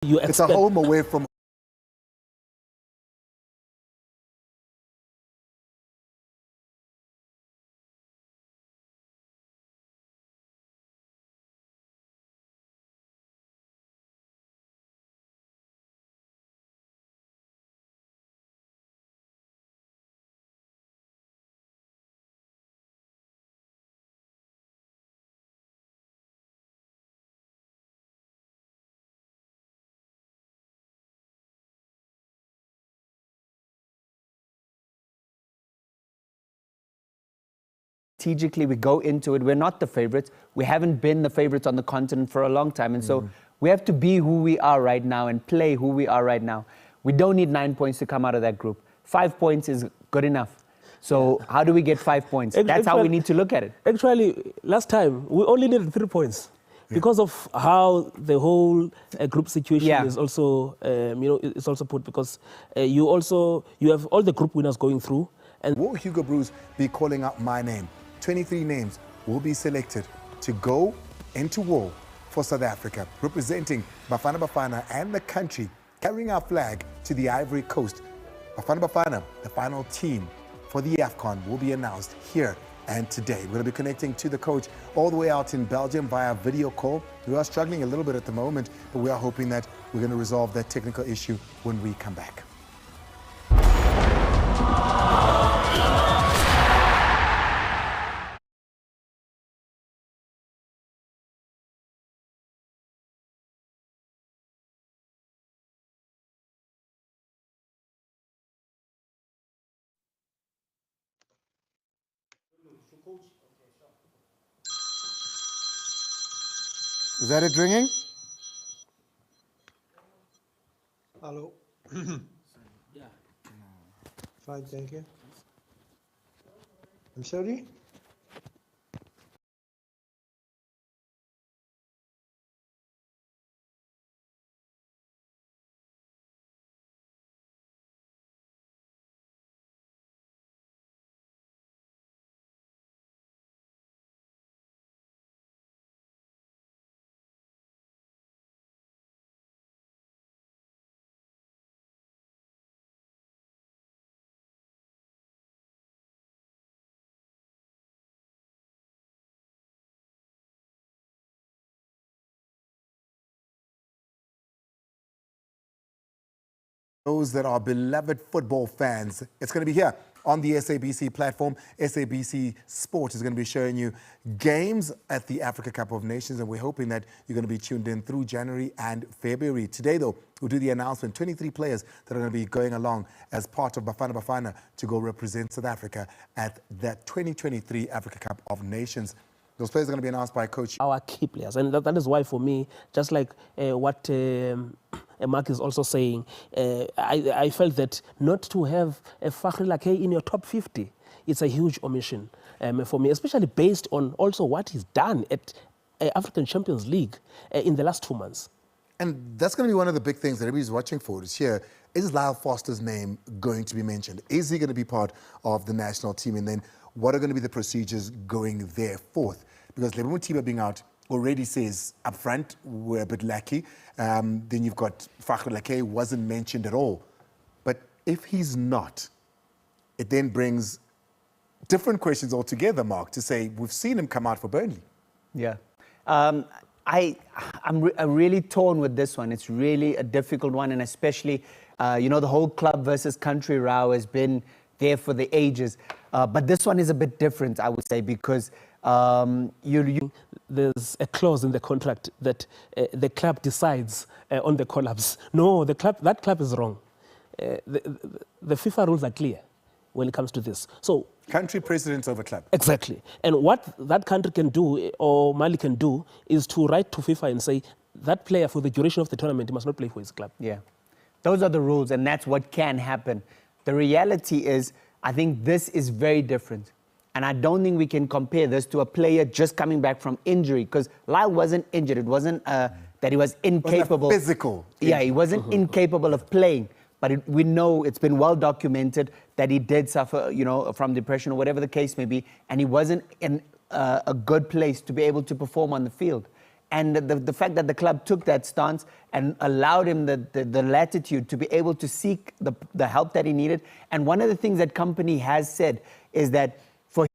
It's a home away from strategically we go into it. We're not the favorites. We haven't been the favorites on the continent for a long time. And so we have to be who we are right now and play who we are right now. We don't need 9 points to come out of that group. 5 points is good enough. So how do we get 5 points? That's how we need to look at it. Actually, last time, we only needed 3 points. Because of how the whole group situation is also, it's also put, because you have all the group winners going through. And will Hugo Broos be calling out my name? 23 names will be selected to go into war for South Africa, representing Bafana Bafana and the country, carrying our flag to the Ivory Coast. Bafana Bafana, the final team for the AFCON, will be announced here and today. We're going to be connecting to the coach all the way out in Belgium via video call. We are struggling a little bit at the moment, but we are hoping that we're going to resolve that technical issue when we come back. Is that it ringing? Hello. yeah. Fine, thank you. I'm sorry? Those that are beloved football fans, it's going to be here on the SABC platform. SABC Sport is going to be showing you games at the Africa Cup of Nations, and we're hoping that you're going to be tuned in through January and February. Today, though, we'll do the announcement. 23 players that are going to be going along as part of Bafana Bafana to go represent South Africa at that 2023 Africa Cup of Nations. Those players are going to be announced by Coach. Our key players, and that is why for me, just like what Mark is also saying, I felt that not to have a Fakhri Lakay in your top 50, it's a huge omission for me, especially based on also what he's done at African Champions League in the last 2 months. And that's going to be one of the big things that everybody's watching for is here. Is Lyle Foster's name going to be mentioned? Is he going to be part of the national team? And then what are going to be the procedures going there forth? Because Lebo Mothiba being out already says up front we're a bit lucky. Then you've got Fakhri Lakay, wasn't mentioned at all. But if he's not, it then brings different questions altogether, Mark, to say we've seen him come out for Burnley. Yeah. I'm really torn with this one. It's really a difficult one, and especially, the whole club versus country row has been there for the ages. But this one is a bit different, I would say, because there's a clause in the contract that the club decides on the collapse. No, that club is wrong. The FIFA rules are clear when it comes to this. So country precedence over club. Exactly. And what that country can do, or Mali can do, is to write to FIFA and say that player for the duration of the tournament must not play for his club. Yeah. Those are the rules, and that's what can happen. The reality is, I think this is very different. And I don't think we can compare this to a player just coming back from injury, because Lyle wasn't injured. It wasn't that he was incapable. Wasn't a physical. Yeah, he wasn't incapable of playing. But we know it's been well documented that he did suffer, from depression or whatever the case may be, and he wasn't in a good place to be able to perform on the field. And the fact that the club took that stance and allowed him the latitude to be able to seek the help that he needed. And one of the things that company has said is that for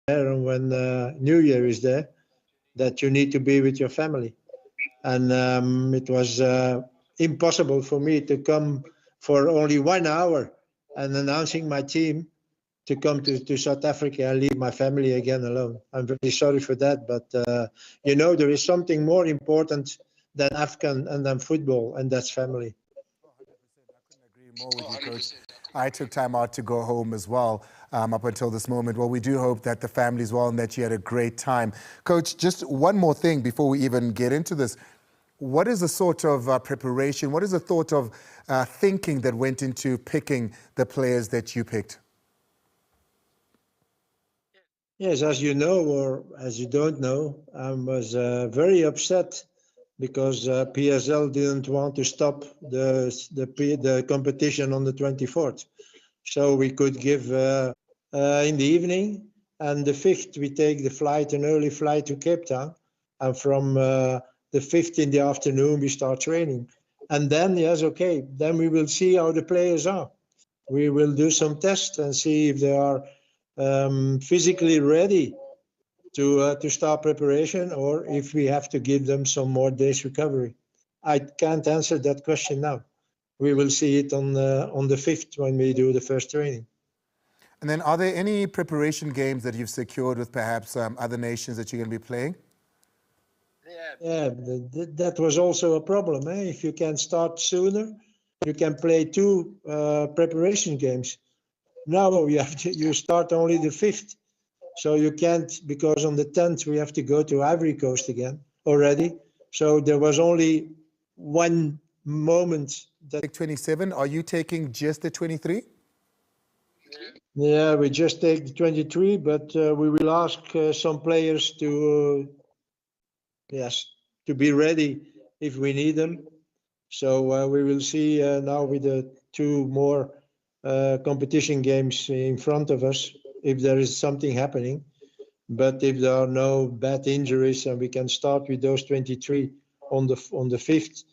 And when New Year is there, that you need to be with your family. And it was impossible for me to come for only 1 hour and announcing my team to come to South Africa and leave my family again alone. I'm very sorry for that, but you know, there is something more important than AFCON and than football, and that's family. 100%. I couldn't agree more with you, Coach. I took time out to go home as well up until this moment. Well, we do hope that the family's well and that you had a great time. Coach, just one more thing before we even get into this. What is the sort of preparation, what is the thought of thinking that went into picking the players that you picked? Yes, as you know, or as you don't know, I was very upset because PSL didn't want to stop the competition on the 24th. So we could give in the evening, and the 5th we take the flight, an early flight to Cape Town, and from the 5th in the afternoon we start training. And then, yes, okay, then we will see how the players are. We will do some tests and see if they are physically ready to start preparation, or if we have to give them some more days recovery. I can't answer that question now. We will see it on the 5th when we do the first training. And then are there any preparation games that you've secured with perhaps other nations that you're going to be playing? Yeah, that was also a problem. If you can start sooner, you can play 2 preparation games. Now you start only the 5th. So you can't, because on the 10th we have to go to Ivory Coast again already. So there was only one moment that... 27, are you taking just the 23? Yeah, we just take the 23, but we will ask some players to, to be ready if we need them. So we will see now with the 2 more competition games in front of us if there is something happening. But if there are no bad injuries and we can start with those 23 on the 5th,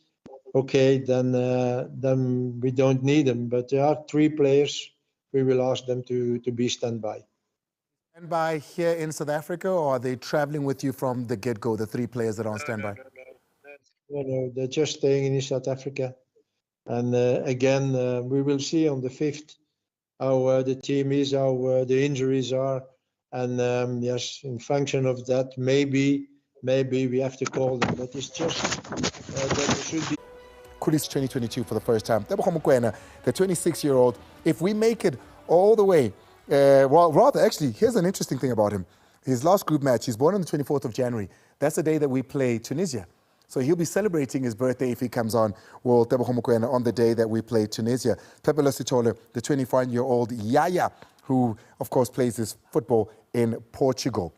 okay, then we don't need them. But there are 3 players. We will ask them to be standby. Standby here in South Africa, or are they traveling with you from the get-go, the 3 players that are on standby? No, they're just staying in South Africa. And again, we will see on the 5th how the team is, how the injuries are. And yes, in function of that, maybe we have to call them. But it's just that it should be. Kulis 2022 for the first time. Tebogo Mokoena, the 26-year-old, if we make it all the way, well, rather, actually, here's an interesting thing about him. His last group match, he's born on the 24th of January. That's the day that we play Tunisia. So he'll be celebrating his birthday if he comes on, well, Tebogo Mokoena, on the day that we play Tunisia. Pepelo Sitole, the 25-year-old Yaya, who, of course, plays his football in Portugal.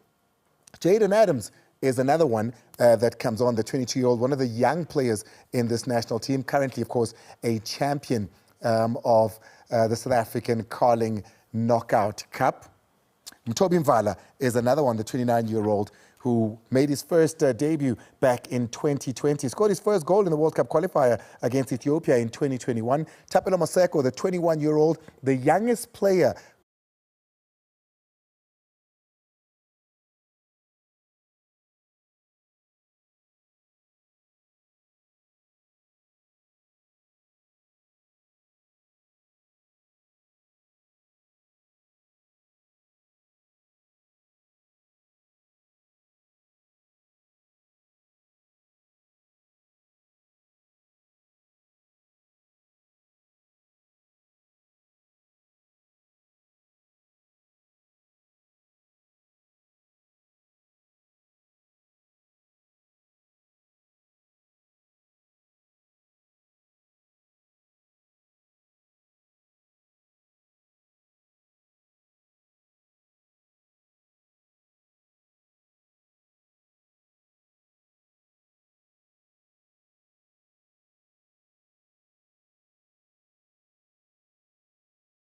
Jaden Adams is another one that comes on, the 22-year-old, one of the young players in this national team, currently, of course, a champion of the South African Carling Knockout Cup. Mtobi Mvala is another one, the 29-year-old, who made his first debut back in 2020. He scored his first goal in the World Cup qualifier against Ethiopia in 2021. Tapelo Maseko, the 21-year-old, the youngest player